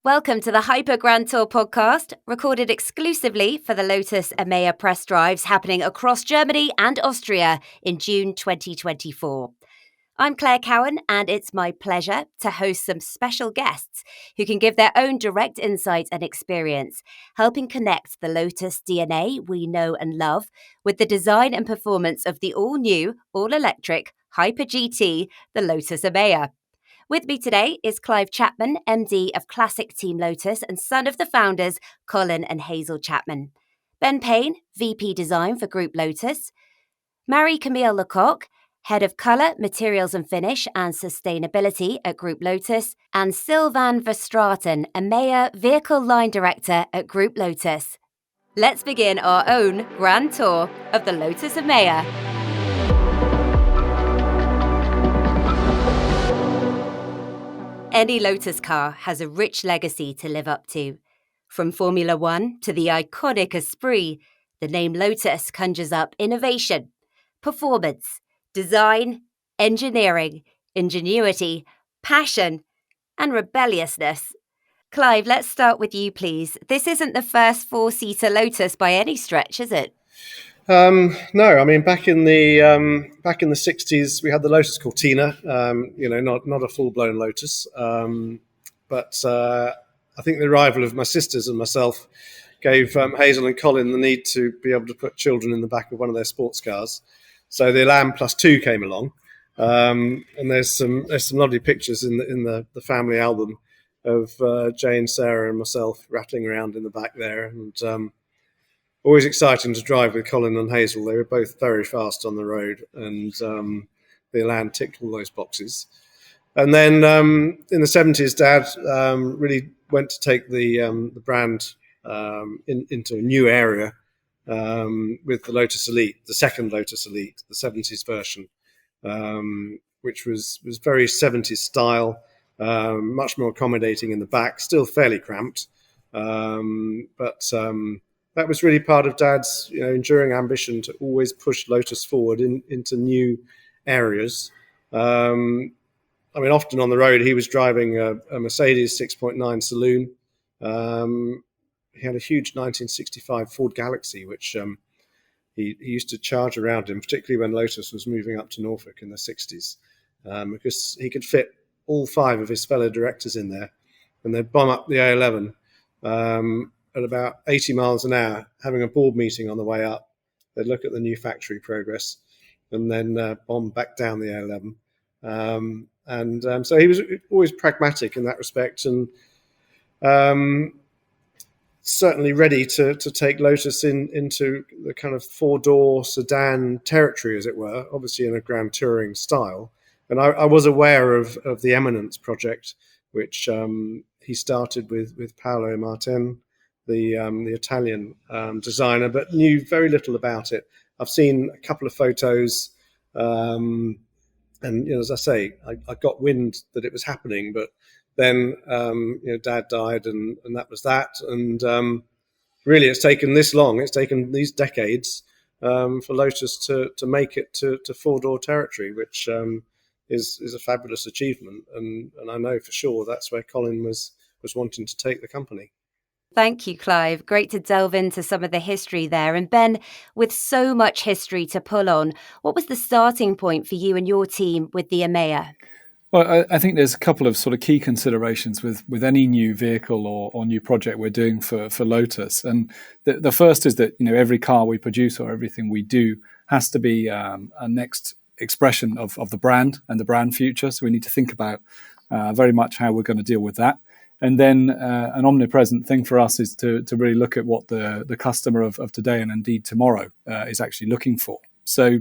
Welcome to the Hyper Grand Tour podcast, recorded exclusively for the Lotus Emeya press drives happening across Germany and Austria in June 2024. I'm Claire Cowan, and it's my pleasure to host some special guests who can give their own direct insight and experience, helping connect the Lotus DNA we know and love with the design and performance of the all-new, all-electric Hyper GT, the Lotus Emeya. With me today is Clive Chapman, MD of Classic Team Lotus and son of the founders, Colin and Hazel Chapman. Ben Payne, VP Design for Group Lotus. Marie-Camille Lecoq, Head of Colour, Materials and Finish and Sustainability at Group Lotus. And Sylvain Verstraeten, Emeya Vehicle Line Director at Group Lotus. Let's begin our own grand tour of the Lotus Emeya. Any Lotus car has a rich legacy to live up to. From Formula One to the iconic Esprit, the name Lotus conjures up innovation, performance, design, engineering, ingenuity, passion, and rebelliousness. Clive, let's start with you, please. This isn't the first four-seater Lotus by any stretch, is it? No, I mean back in the 60s we had the Lotus Cortina, not a full-blown Lotus, but I think the arrival of my sisters and myself gave Hazel and Colin the need to be able to put children in the back of one of their sports cars. So the Elan Plus 2 came along, and there's some lovely pictures in the family album of Jane, Sarah, and myself rattling around in the back there, and always exciting to drive with Colin and Hazel. They were both very fast on the road, and the Elan ticked all those boxes. And then in the 70s, Dad really went to take the brand into a new area with the Lotus Elite, the second Lotus Elite, the 70s version, which was very 70s style, much more accommodating in the back, still fairly cramped, but that was really part of Dad's, enduring ambition to always push Lotus forward into new areas. Often on the road, he was driving a Mercedes 6.9 saloon. He had a huge 1965 Ford Galaxy, which he used to charge around in, particularly when Lotus was moving up to Norfolk in the 60s, because he could fit all five of his fellow directors in there, and they'd bomb up the A11. At about 80 miles an hour, having a board meeting on the way up. They'd look at the new factory progress and then bomb back down the A11. So he was always pragmatic in that respect, and certainly ready to take Lotus into the kind of four-door sedan territory, as it were, obviously in a grand touring style. And I was aware of the Eminence project, which he started with Paolo Martin, the Italian designer, but knew very little about it. I've seen a couple of photos, and as I say, I got wind that it was happening, but then Dad died, and that was that. And really, it's taken this long. It's taken these decades for Lotus to make it to four-door territory, which is a fabulous achievement. And I know for sure that's where Colin was wanting to take the company. Thank you, Clive. Great to delve into some of the history there. And Ben, with so much history to pull on, what was the starting point for you and your team with the Emeya? Well, I think there's a couple of sort of key considerations with any new vehicle or new project we're doing for Lotus. And the first is that, every car we produce or everything we do has to be a next expression of the brand and the brand future. So we need to think about very much how we're going to deal with that. And then an omnipresent thing for us is to really look at what the customer of today and indeed tomorrow is actually looking for. So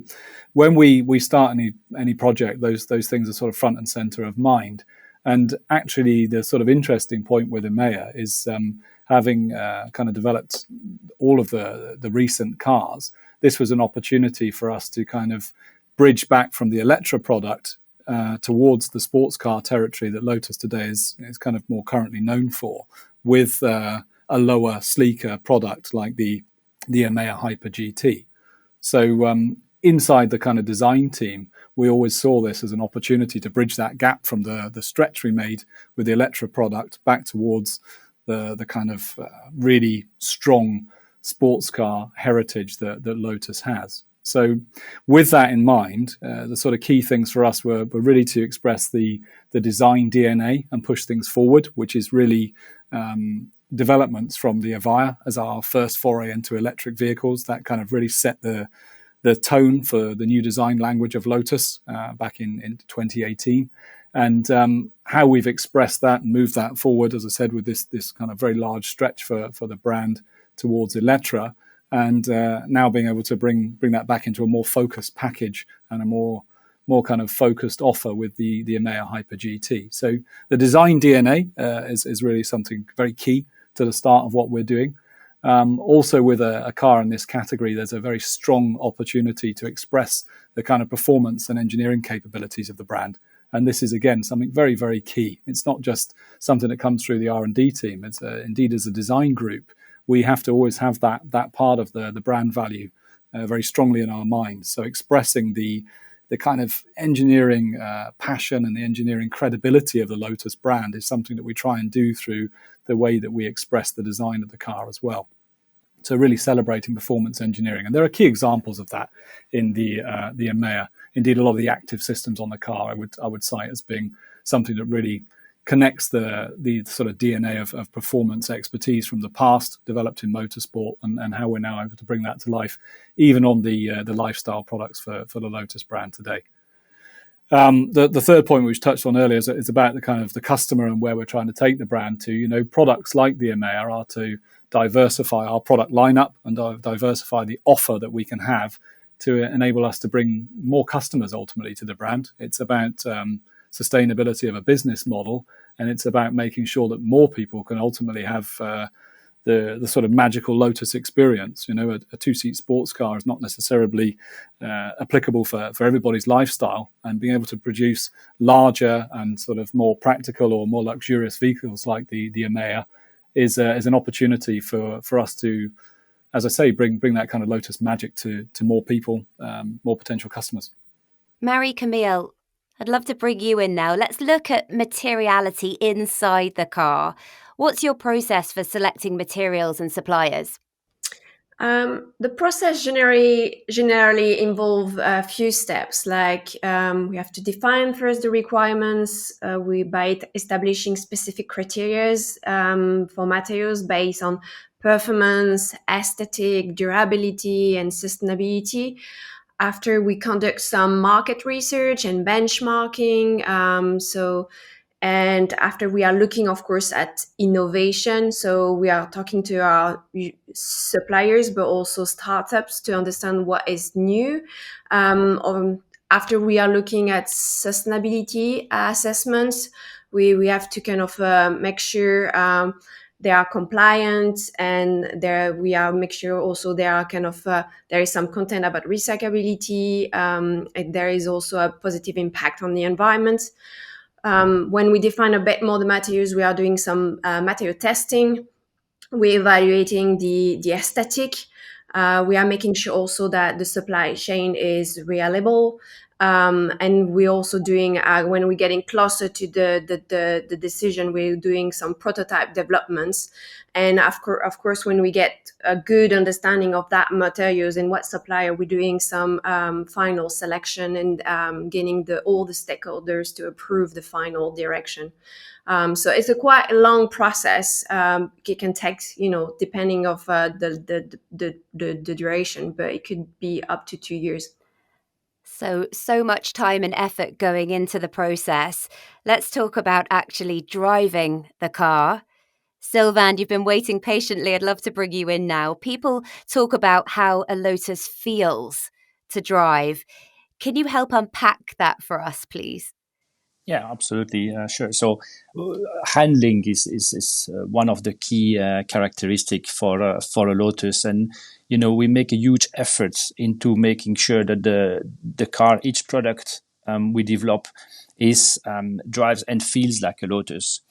when we start any project, those things are sort of front and center of mind. And actually the sort of interesting point with Emeya is having kind of developed all of the recent cars, this was an opportunity for us to kind of bridge back from the Eletre product towards the sports car territory that Lotus today is kind of more currently known for, with a lower, sleeker product like the Emeya Hyper GT. So inside the kind of design team, we always saw this as an opportunity to bridge that gap from the stretch we made with the Eletre product back towards the kind of really strong sports car heritage that Lotus has. So with that in mind, the sort of key things for us were really to express the design DNA and push things forward, which is really developments from the Emeya as our first foray into electric vehicles. That kind of really set the tone for the new design language of Lotus back in 2018. And how we've expressed that and moved that forward, as I said, with this kind of very large stretch for the brand towards Eletre, and now being able to bring that back into a more focused package and a more kind of focused offer with the Emeya Hyper GT. So the design DNA is really something very key to the start of what we're doing. Also with a car in this category, there's a very strong opportunity to express the kind of performance and engineering capabilities of the brand. And this is, again, something very, very key. It's not just something that comes through the R&D team. It's indeed, as a design group, we have to always have that part of the brand value very strongly in our minds. So expressing the kind of engineering passion and the engineering credibility of the Lotus brand is something that we try and do through the way that we express the design of the car as well. So really celebrating performance engineering. And there are key examples of that in the Emeya. Indeed, a lot of the active systems on the car I would cite as being something that really connects the sort of DNA of performance expertise from the past, developed in motorsport, and how we're now able to bring that to life, even on the lifestyle products for the Lotus brand today. The third point, which touched on earlier, is about the kind of the customer and where we're trying to take the brand to. Products like the Emeya are to diversify our product lineup and diversify the offer that we can have to enable us to bring more customers ultimately to the brand. It's about sustainability of a business model, and it's about making sure that more people can ultimately have the sort of magical Lotus experience. A two-seat sports car is not necessarily applicable for everybody's lifestyle, and being able to produce larger and sort of more practical or more luxurious vehicles like the Emeya is an opportunity for us to, as I say, bring that kind of Lotus magic to more people, more potential customers. Marie-Camille, I'd love to bring you in now. Let's look at materiality inside the car. What's your process for selecting materials and suppliers? The process generally involve a few steps. Like we have to define first the requirements. By establishing specific criteria for materials based on performance, aesthetic, durability, and sustainability. After we conduct some market research and benchmarking, and after we are looking, of course, at innovation. So we are talking to our suppliers, but also startups to understand what is new. After we are looking at sustainability assessments, we have to kind of make sure they are compliant, and we are make sure also they are kind of there is some content about recyclability. And there is also a positive impact on the environment. When we define a bit more the materials, we are doing some material testing. We're evaluating the aesthetic. We are making sure also that the supply chain is reliable. And we're also doing, when we're getting closer to the decision, we're doing some prototype developments. And of course, when we get a good understanding of that materials and what supplier, we're doing some final selection and getting all the stakeholders to approve the final direction. So it's a quite long process. It can take, depending of the duration, but it could be up to 2 years. So much time and effort going into the process. Let's talk about actually driving the car. Sylvain, you've been waiting patiently. I'd love to bring you in now. People talk about how a Lotus feels to drive. Can you help unpack that for us, please? Yeah, absolutely. Sure. So handling is one of the key characteristics for a Lotus. And, we make a huge effort into making sure that the car, each product we develop drives and feels like a Lotus.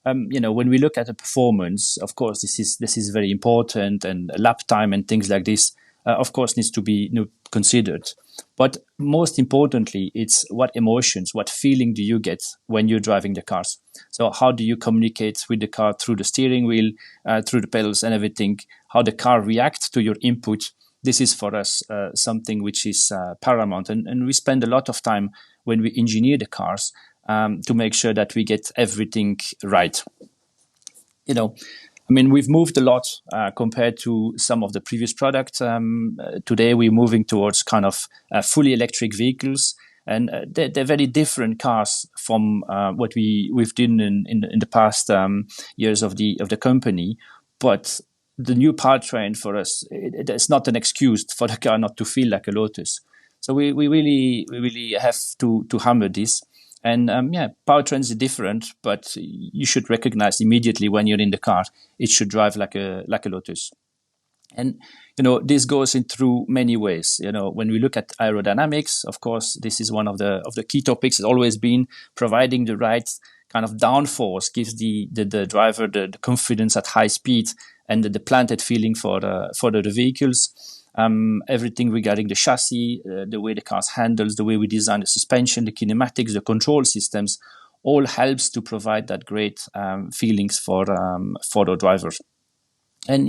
When we look at the performance, of course, this is very important, and lap time and things like this of course, needs to be considered. But most importantly, it's what emotions, what feeling do you get when you're driving the cars? So how do you communicate with the car through the steering wheel, through the pedals and everything? How the car reacts to your input? This is for us something which is paramount. And we spend a lot of time when we engineer the cars to make sure that we get everything right. We've moved a lot compared to some of the previous products. Today, we're moving towards kind of fully electric vehicles, and they're very different cars from what we've done in the past years of the company. But the new powertrain for us, it's not an excuse for the car not to feel like a Lotus. So we really have to hammer this. And powertrains are different, but you should recognize immediately when you're in the car, it should drive like a Lotus. And this goes in through many ways. When we look at aerodynamics, of course, this is one of the key topics. It's always been providing the right kind of downforce gives the driver the confidence at high speed and the planted feeling for the vehicles. Everything regarding the chassis, the way the car handles, the way we design the suspension, the kinematics, the control systems, all helps to provide that great feelings for the drivers. And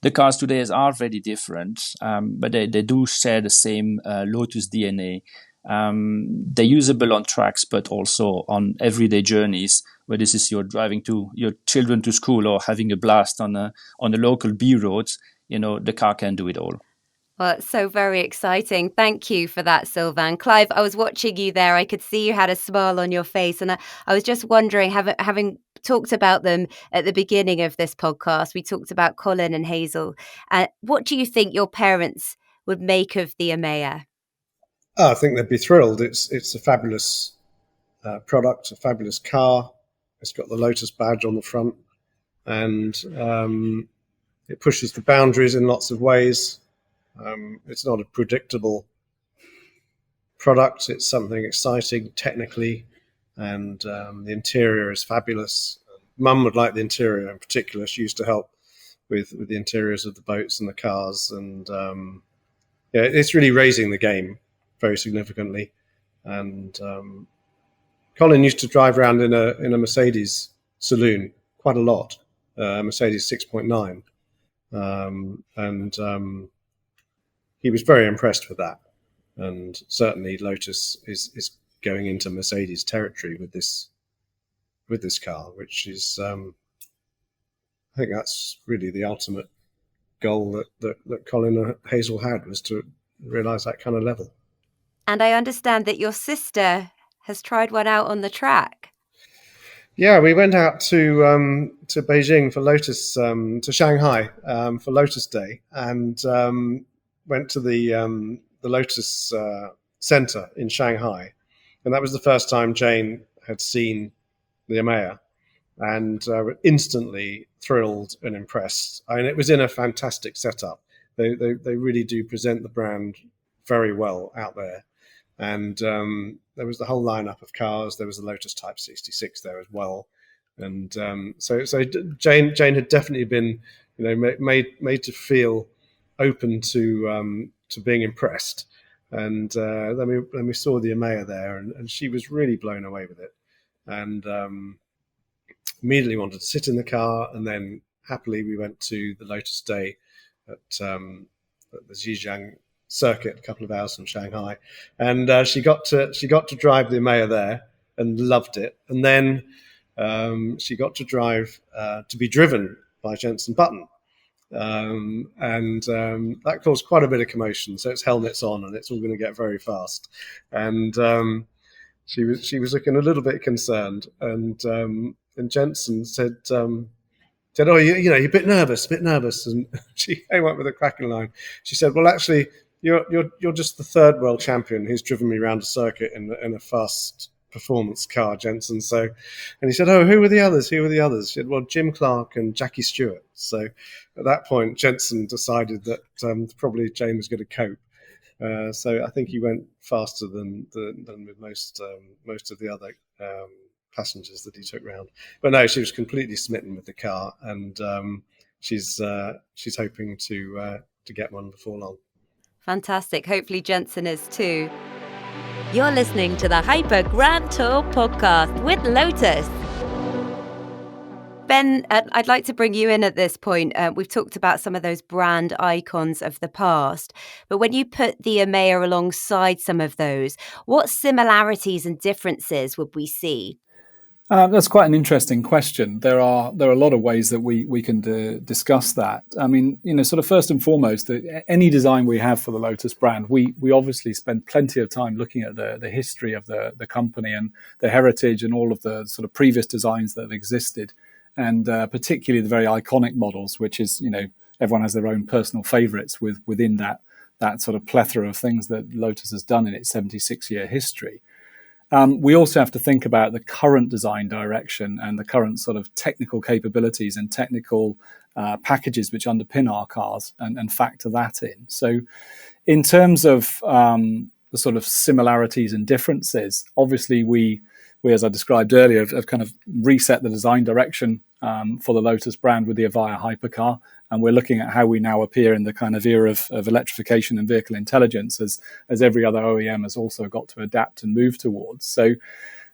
the cars today are very different, but they do share the same Lotus DNA. They're usable on tracks, but also on everyday journeys, where this is you're driving your children to school or having a blast on the local B roads. The car can do it all. Well, it's so very exciting. Thank you for that, Sylvain. Clive, I was watching you there. I could see you had a smile on your face. And I was just wondering, having talked about them at the beginning of this podcast, we talked about Colin and Hazel. What do you think your parents would make of the Emeya? I think they'd be thrilled. It's a fabulous product, a fabulous car. It's got the Lotus badge on the front. And it pushes the boundaries in lots of ways. It's not a predictable product. It's something exciting technically, and the interior is fabulous. Mum would like the interior in particular. She used to help with the interiors of the boats and the cars, and it's really raising the game very significantly. And Colin used to drive around in a Mercedes saloon quite a lot, Mercedes 6.9, and he was very impressed with that, and certainly Lotus is going into Mercedes territory with this car, which is I think that's really the ultimate goal that Colin and Hazel had, was to realise that kind of level. And I understand that your sister has tried one out on the track. Yeah, we went out to Beijing for Lotus, to Shanghai for Lotus Day, and went to the Lotus Center in Shanghai, and that was the first time Jane had seen the Emeya, and were instantly thrilled and impressed. I mean, it was in a fantastic setup. They really do present the brand very well out there, and there was the whole lineup of cars. There was the Lotus Type 66 there as well, and so Jane had definitely been made to feel open to being impressed, and then we saw the Emeya there, and she was really blown away with it, and immediately wanted to sit in the car, and then happily we went to the Lotus Day at the Zhejiang circuit, a couple of hours from Shanghai, and she got to drive the Emeya there and loved it, and then she got to drive to be driven by Jensen Button. And that caused quite a bit of commotion. So it's helmets on, and it's all going to get very fast. And she was looking a little bit concerned. And Jensen said, "Oh, you're a bit nervous." And she came up with a cracking line. She said, "Well, actually, you're just the third world champion who's driven me around a circuit in a fast performance car, Jensen." So, and he said, "Oh, who were the others? She said, "Well, Jim Clark and Jackie Stewart." So at that point, Jensen decided that probably Jane was going to cope. So I think he went faster than with most of the other passengers that he took round. But no, she was completely smitten with the car, and she's hoping to get one before long. Fantastic. Hopefully Jensen is too. You're listening to the Hyper Grand Tour podcast with Lotus. Ben, I'd like to bring you in at this point. We've talked about some of those brand icons of the past, but when you put the Emeya alongside some of those, what similarities and differences would we see? That's quite an interesting question. There are a lot of ways that we can discuss that. I mean, sort of first and foremost, any design we have for the Lotus brand, we obviously spend plenty of time looking at the history of the company and the heritage and all of the sort of previous designs that have existed, and particularly the very iconic models, which is, everyone has their own personal favorites within that sort of plethora of things that Lotus has done in its 76-year history. We also have to think about the current design direction and the current sort of technical capabilities and technical packages which underpin our cars and factor that in. So in terms of the sort of similarities and differences, obviously we as I described earlier, have kind of reset the design direction for the Lotus brand with the Emeya hypercar. And we're looking at how we now appear in the kind of era of electrification and vehicle intelligence as every other OEM has also got to adapt and move towards. So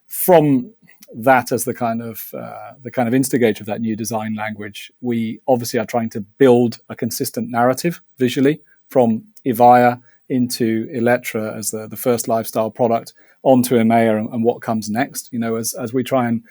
from that as the kind of instigator of that new design language, we obviously are trying to build a consistent narrative visually from Emeya into Eletre as the first lifestyle product onto Emeya and what comes next, as we try and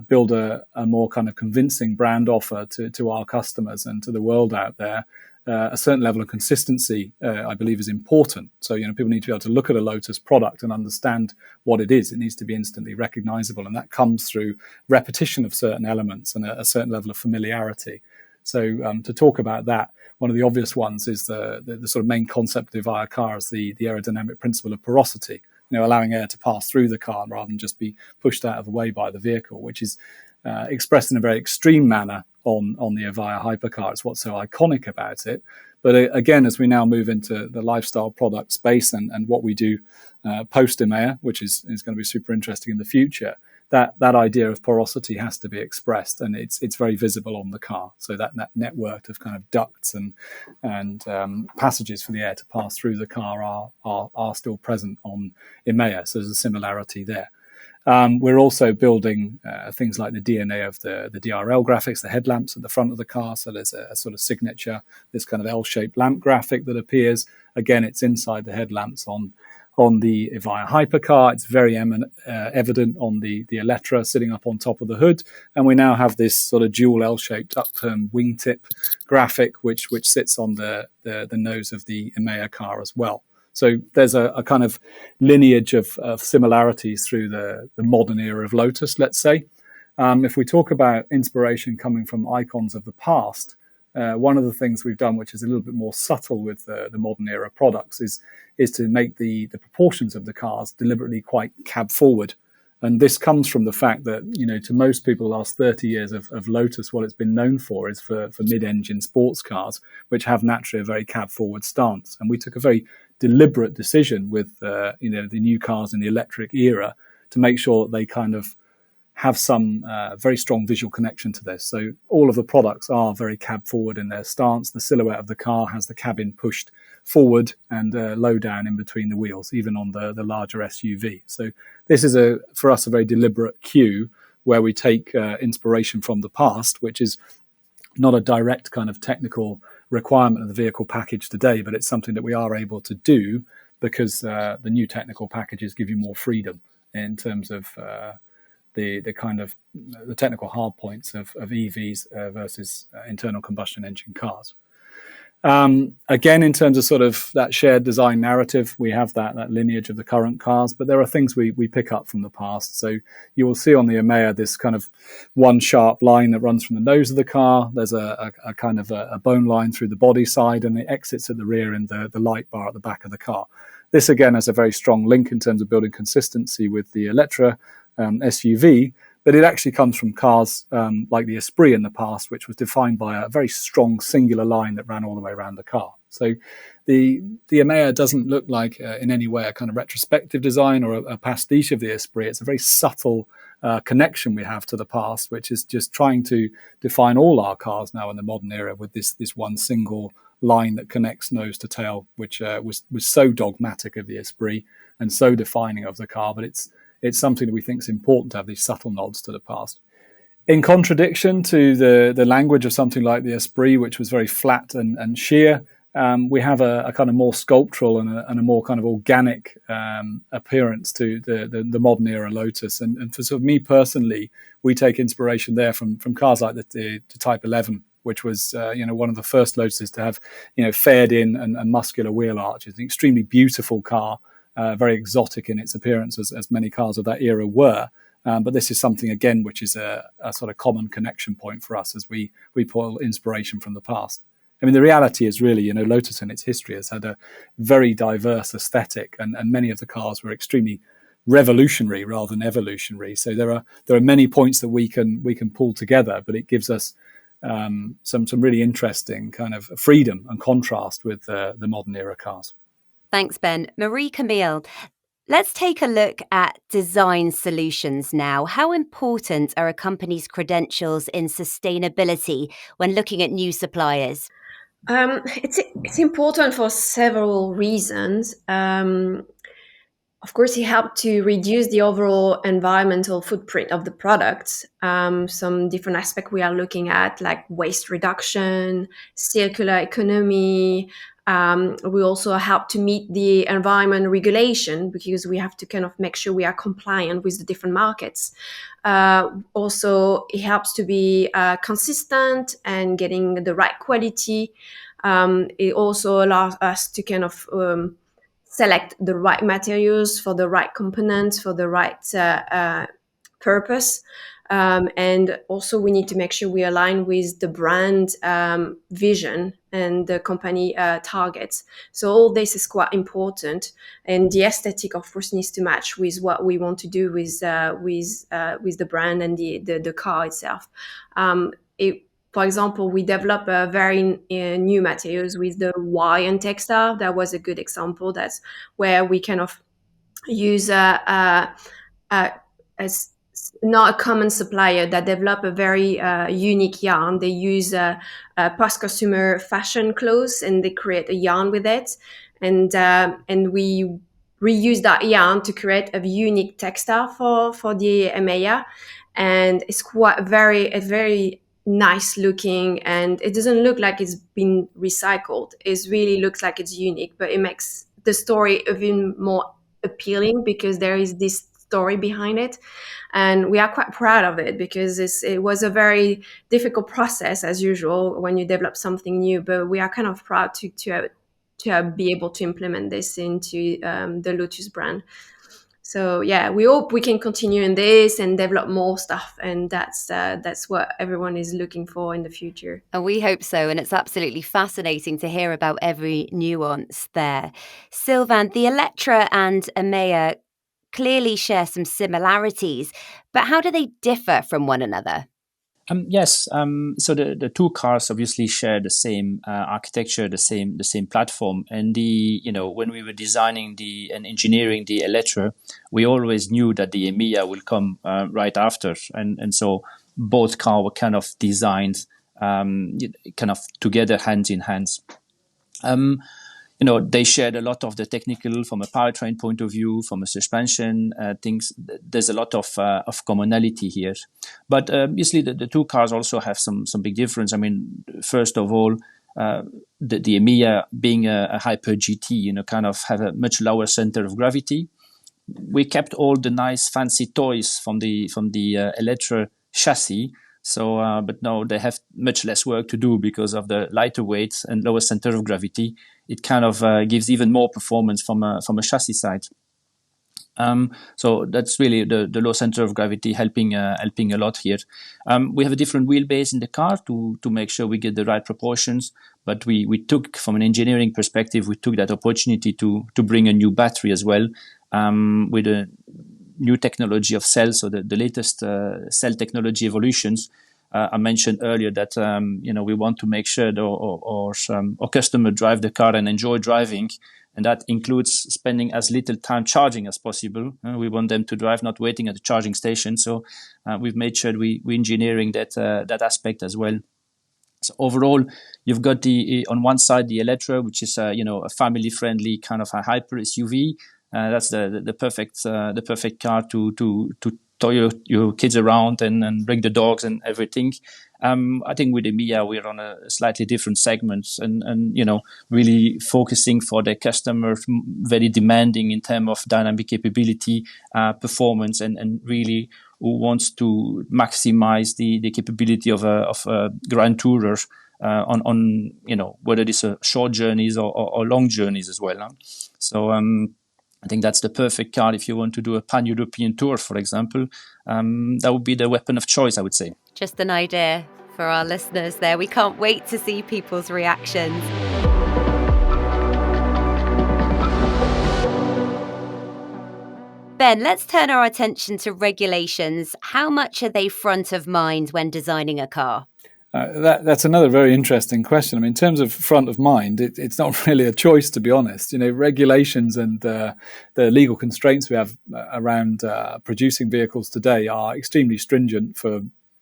build a more kind of convincing brand offer to our customers and to the world out there. A certain level of consistency, I believe, is important. So, people need to be able to look at a Lotus product and understand what it is. It needs to be instantly recognizable, and that comes through repetition of certain elements and a certain level of familiarity. So, to talk about that, one of the obvious ones is the sort of main concept of our car is the aerodynamic principle of porosity, allowing air to pass through the car rather than just be pushed out of the way by the vehicle, which is expressed in a very extreme manner on the Emeya hypercar. It's what's so iconic about it. But again, as we now move into the lifestyle product space and what we do post Emeya, which is going to be super interesting in the future, that idea of porosity has to be expressed, and it's very visible on the car. So that network of kind of ducts and passages for the air to pass through the car are still present on Emeya. So there's a similarity there. We're also building things like the DNA of the DRL graphics, the headlamps at the front of the car. So there's a sort of signature, this kind of L-shaped lamp graphic that appears. Again, it's inside the headlamps on the Emeya hypercar. It's very evident on the Eletre sitting up on top of the hood. And we now have this sort of dual L-shaped upturned wingtip graphic, which sits on the nose of the Emeya car as well. So there's a kind of lineage of similarities through the modern era of Lotus, let's say. If we talk about inspiration coming from icons of the past, one of the things we've done, which is a little bit more subtle with the modern era products, is to make the proportions of the cars deliberately quite cab forward. And this comes from the fact that, to most people, the last 30 years of Lotus, what it's been known for is for mid-engine sports cars, which have naturally a very cab forward stance. And we took a very deliberate decision with the new cars in the electric era to make sure that they kind of have some very strong visual connection to this. So all of the products are very cab forward in their stance. The silhouette of the car has the cabin pushed forward and low down in between the wheels, even on the larger SUV. So this is for us a very deliberate cue where we take inspiration from the past, which is not a direct kind of technical requirement of the vehicle package today, but it's something that we are able to do because the new technical packages give you more freedom in terms of the kind of the technical hard points of EVs versus internal combustion engine cars. Again, in terms of sort of that shared design narrative, we have that lineage of the current cars, but there are things we pick up from the past. So you will see on the Emeya this kind of one sharp line that runs from the nose of the car. There's a kind of a bone line through the body side, and it exits at the rear in the light bar at the back of the car. This, again, has a very strong link in terms of building consistency with the Eletre SUV, but it actually comes from cars like the Esprit in the past, which was defined by a very strong singular line that ran all the way around the car. So the Emeya doesn't look like in any way a kind of retrospective design or a pastiche of the Esprit. It's a very subtle connection we have to the past, which is just trying to define all our cars now in the modern era with this one single line that connects nose to tail, which was so dogmatic of the Esprit and so defining of the car. But it's something that we think is important to have these subtle nods to the past. In contradiction to the language of something like the Esprit, which was very flat and sheer, we have a kind of more sculptural and a more kind of organic appearance to the modern era Lotus. And for sort of me personally, we take inspiration there from cars like the Type 11, which was one of the first Lotuses to have fared in and muscular wheel arches. It's an extremely beautiful car, very exotic in its appearance, as many cars of that era were. But this is something, again, which is a sort of common connection point for us as we pull inspiration from the past. I mean, the reality is really, Lotus in its history has had a very diverse aesthetic, and many of the cars were extremely revolutionary rather than evolutionary. So there are many points that we can pull together, but it gives us some really interesting kind of freedom and contrast with the modern era cars. Thanks, Ben. Marie-Camille, let's take a look at design solutions now. How important are a company's credentials in sustainability when looking at new suppliers? It's important for several reasons. Of course, it helped to reduce the overall environmental footprint of the products. Some different aspects we are looking at, like waste reduction, circular economy. We also help to meet the environment regulation because we have to kind of make sure we are compliant with the different markets. Also, it helps to be consistent and getting the right quality. It also allows us to kind of select the right materials for the right components for the right purpose. And also we need to make sure we align with the brand vision and the company targets. So all this is quite important, and the aesthetic, of course, needs to match with what we want to do with the brand and the car itself. For example, we developed a very new materials with the Hawaiian textile. That was a good example. That's where we kind of use not a common supplier that develop a very unique yarn. They use post-consumer fashion clothes and they create a yarn with it, and we reuse that yarn to create a unique textile for the Emeya, and it's quite very nice looking, and it doesn't look like it's been recycled. It really looks like it's unique, but it makes the story even more appealing because there is this story behind it, and we are quite proud of it because it was a very difficult process as usual when you develop something new, but we are kind of proud to be able to implement this into the Lotus brand. So yeah, we hope we can continue in this and develop more stuff, and that's what everyone is looking for in the future. And we hope so, and it's absolutely fascinating to hear about every nuance there. Sylvain, the Eletre and Emeya clearly share some similarities, but how do they differ from one another? Yes. So the two cars obviously share the same architecture, the same platform. And when we were designing and engineering the Eletre, we always knew that the Emeya will come right after, and so both cars were kind of designed kind of together, hands in hands. They shared a lot of the technical from a powertrain point of view, from a suspension things. There's a lot of commonality here, but obviously the two cars also have some big difference. I mean, first of all, the Emeya being a hyper GT, kind of have a much lower center of gravity. We kept all the nice fancy toys from the Eletre chassis. So, but now they have much less work to do because of the lighter weight and lower center of gravity. It kind of gives even more performance from a chassis side. So that's really the low center of gravity helping a lot here. We have a different wheelbase in the car to make sure we get the right proportions. But we took, from an engineering perspective, we took that opportunity to bring a new battery as well, with a new technology of cells, so the latest cell technology evolutions. I mentioned earlier that we want to make sure our customer drive the car and enjoy driving, and that includes spending as little time charging as possible. We want them to drive, not waiting at the charging station. So we've made sure we engineering that aspect as well. So overall, you've got on one side the Eletre, which is a family-friendly kind of a hyper SUV. That's the perfect car to tow your kids around and bring the dogs and everything. I think with Emeya we're on a slightly different segment and really focusing for the customer, very demanding in terms of dynamic capability, performance, and really who wants to maximize the capability of a grand tourer on whether it's short journeys or long journeys as well. Huh? So I think that's the perfect car if you want to do a pan-European tour, for example. That would be the weapon of choice, I would say. Just an idea for our listeners there. We can't wait to see people's reactions. Ben, let's turn our attention to regulations. How much are they front of mind when designing a car? That's another very interesting question. I mean, in terms of front of mind, it's not really a choice, to be honest. Regulations and the legal constraints we have around producing vehicles today are extremely stringent for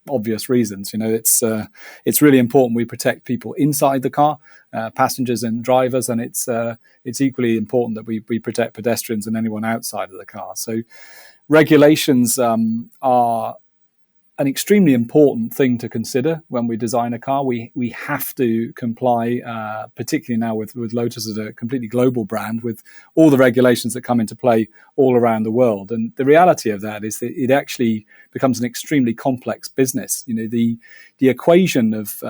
obvious reasons. It's really important we protect people inside the car, passengers and drivers, and it's equally important that we protect pedestrians and anyone outside of the car. So regulations are an extremely important thing to consider when we design a car. We have to comply, particularly now with Lotus as a completely global brand, with all the regulations that come into play all around the world. And the reality of that is that it actually becomes an extremely complex business. The equation of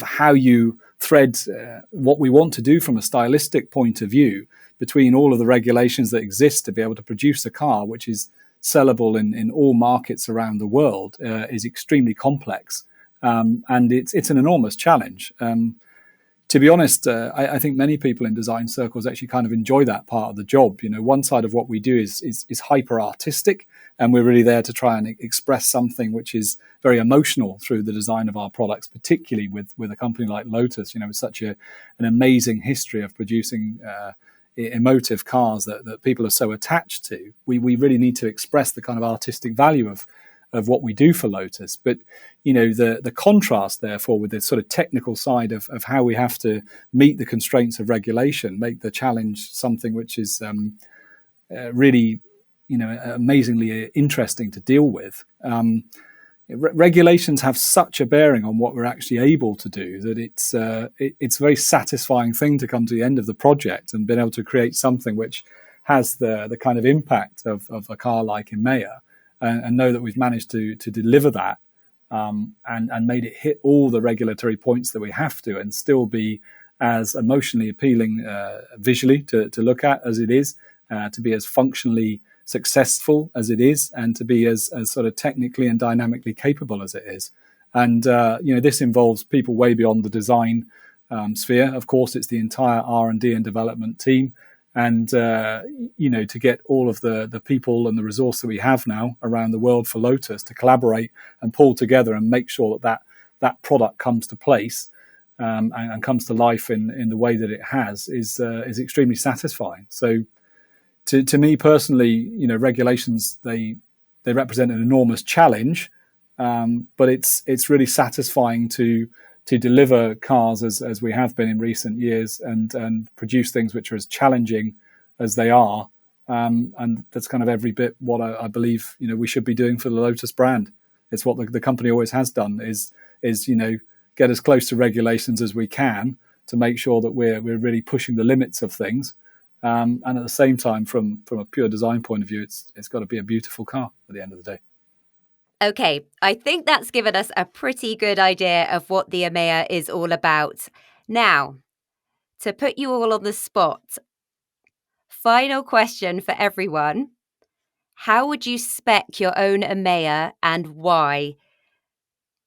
how you thread what we want to do from a stylistic point of view between all of the regulations that exist to be able to produce a car which is sellable in all markets around the world is extremely complex, and it's an enormous challenge. To be honest, I think many people in design circles actually kind of enjoy that part of the job. One side of what we do is hyper artistic, and we're really there to try and express something which is very emotional through the design of our products, particularly with a company like Lotus, with such an amazing history of producing emotive cars that people are so attached to. We really need to express the kind of artistic value of what we do for Lotus. But the contrast therefore with the sort of technical side of how we have to meet the constraints of regulation, make the challenge something which is really amazingly interesting to deal with. Regulations have such a bearing on what we're actually able to do that it's a very satisfying thing to come to the end of the project and being able to create something which has the kind of impact of a car like Emeya, and know that we've managed to deliver that and made it hit all the regulatory points that we have to, and still be as emotionally appealing visually to look at as it is, to be as functionally successful as it is, and to be as sort of technically and dynamically capable as it is. And this involves people way beyond the design sphere. Of course, it's the entire R&D and development team, and to get all of the people and the resource that we have now around the world for Lotus to collaborate and pull together and make sure that product comes to place and comes to life in the way that it has is extremely satisfying. So to me personally, regulations, they represent an enormous challenge, but it's really satisfying to deliver cars as we have been in recent years and produce things which are as challenging as they are, and that's kind of every bit what I believe we should be doing for the Lotus brand. It's what the company always has done is get as close to regulations as we can to make sure that we're really pushing the limits of things. And at the same time, from a pure design point of view, it's got to be a beautiful car at the end of the day. Okay, I think that's given us a pretty good idea of what the Emeya is all about. Now, to put you all on the spot, final question for everyone. How would you spec your own Emeya and why?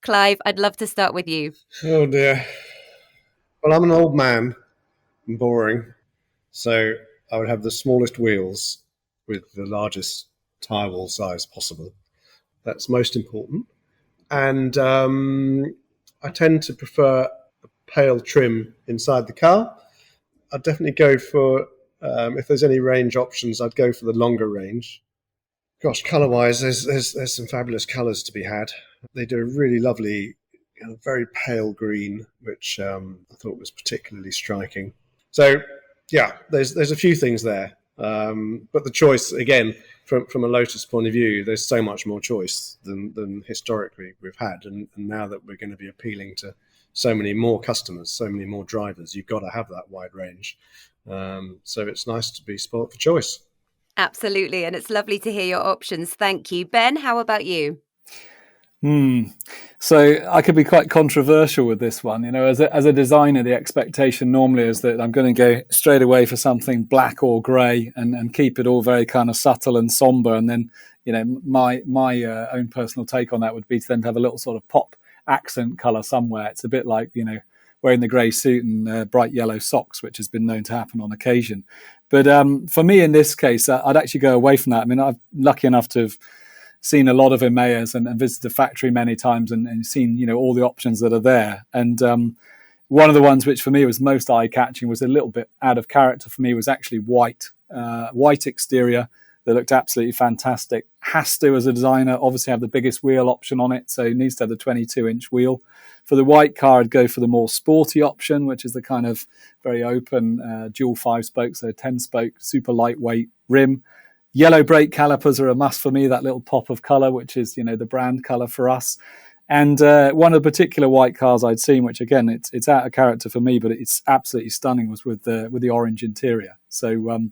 Clive, I'd love to start with you. Oh dear. Well, I'm an old man and boring, so I would have the smallest wheels with the largest tyre wall size possible. That's most important. And I tend to prefer a pale trim inside the car. I'd definitely go for, if there's any range options, I'd go for the longer range. Gosh, colour-wise, there's some fabulous colours to be had. They do a really lovely a very pale green, which I thought was particularly striking. So, yeah, there's a few things there. But the choice, again, from a Lotus point of view, there's so much more choice than historically we've had. And now that we're going to be appealing to so many more customers, so many more drivers, you've got to have that wide range. So it's nice to be spoilt for choice. Absolutely. And it's lovely to hear your options. Thank you. Ben, how about you? So I could be quite controversial with this one. As a designer, the expectation normally is that I'm going to go straight away for something black or grey and keep it all very kind of subtle and somber. And then, my own personal take on that would be to then have a little sort of pop accent colour somewhere. It's a bit like, wearing the grey suit and bright yellow socks, which has been known to happen on occasion. But for me, in this case, I'd actually go away from that. I mean, I'm lucky enough to have seen a lot of Emeyas and visited the factory many times and seen, all the options that are there. And one of the ones which for me was most eye-catching, was a little bit out of character for me, was actually white exterior that looked absolutely fantastic. Has to, as a designer, obviously have the biggest wheel option on it, so it needs to have the 22-inch wheel. For the white car, I'd go for the more sporty option, which is the kind of very open dual 5-spoke, so 10-spoke, super lightweight rim. Yellow brake calipers are a must for me, that little pop of colour, which is, the brand colour for us. And one of the particular white cars I'd seen, which again, it's out of character for me, but it's absolutely stunning, was with the orange interior. So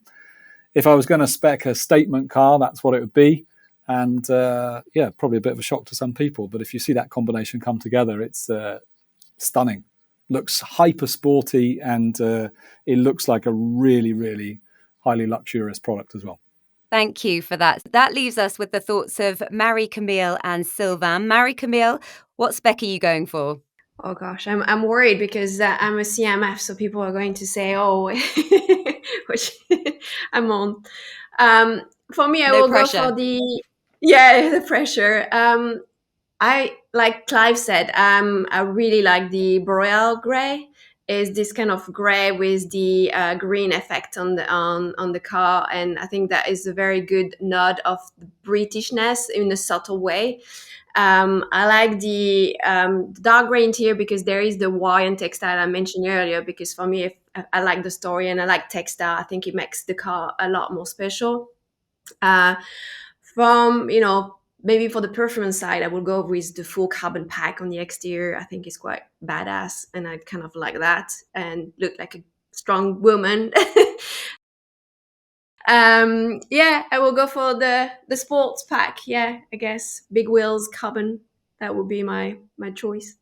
if I was going to spec a statement car, that's what it would be. And probably a bit of a shock to some people. But if you see that combination come together, it's stunning. Looks hyper sporty, and it looks like a really, really highly luxurious product as well. Thank you for that. That leaves us with the thoughts of Marie-Camille and Sylvain. Marie-Camille, what spec are you going for? Oh gosh, I'm worried because I'm a CMF, so people are going to say, "Oh," which I'm on. For me, I will pressure. go for the pressure. I, like Clive said, I really like the Boreal grey. Is this kind of grey with the green effect on the car, and I think that is a very good nod of the Britishness in a subtle way. I like the dark grey interior because there is the Hawaiian textile I mentioned earlier. Because for me, if I like the story and I like textile, I think it makes the car a lot more special. Maybe for the performance side, I would go with the full carbon pack on the exterior. I think it's quite badass, and I kind of like that and look like a strong woman. I will go for the sports pack. Yeah, I guess big wheels, carbon. That would be my choice.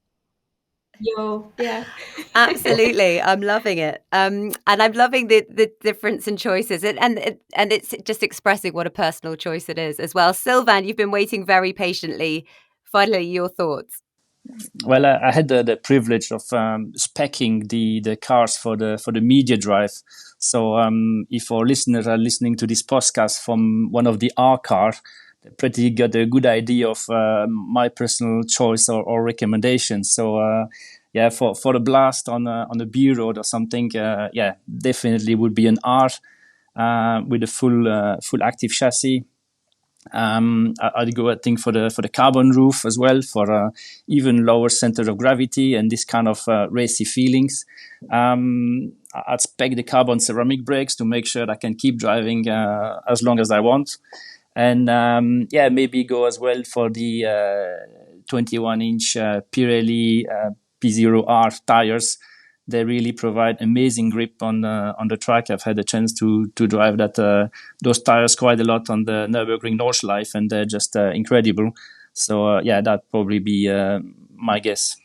Absolutely. I'm loving it. And I'm loving the difference in choices. And it's just expressing what a personal choice it is as well. Sylvain, you've been waiting very patiently. Finally, your thoughts. Well, I had the privilege of speccing the cars for the media drive. So if our listeners are listening to this podcast from one of the R cars, they pretty got a good idea of my personal choice or recommendation. So for a blast on a B road or something, definitely would be an R with a full active chassis. I'd go, I think, for the carbon roof as well, for even lower center of gravity and this kind of racy feelings. I'd spec the carbon ceramic brakes to make sure I can keep driving as long as I want. And maybe go as well for the 21-inch Pirelli P0R tires. They really provide amazing grip on the track. I've had a chance to drive those tires quite a lot on the Nürburgring Nordschleife, and they're just incredible. So that'd probably be my guess.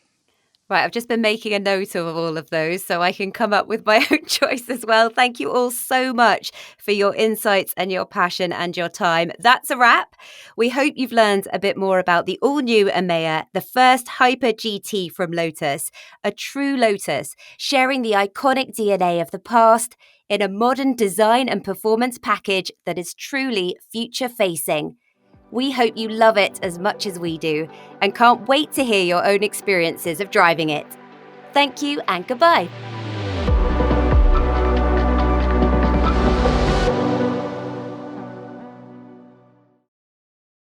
Right, I've just been making a note of all of those so I can come up with my own choice as well. Thank you all so much for your insights and your passion and your time. That's a wrap. We hope you've learned a bit more about the all-new Emeya, the first Hyper GT from Lotus, a true Lotus, sharing the iconic DNA of the past in a modern design and performance package that is truly future-facing. We hope you love it as much as we do and can't wait to hear your own experiences of driving it. Thank you and goodbye.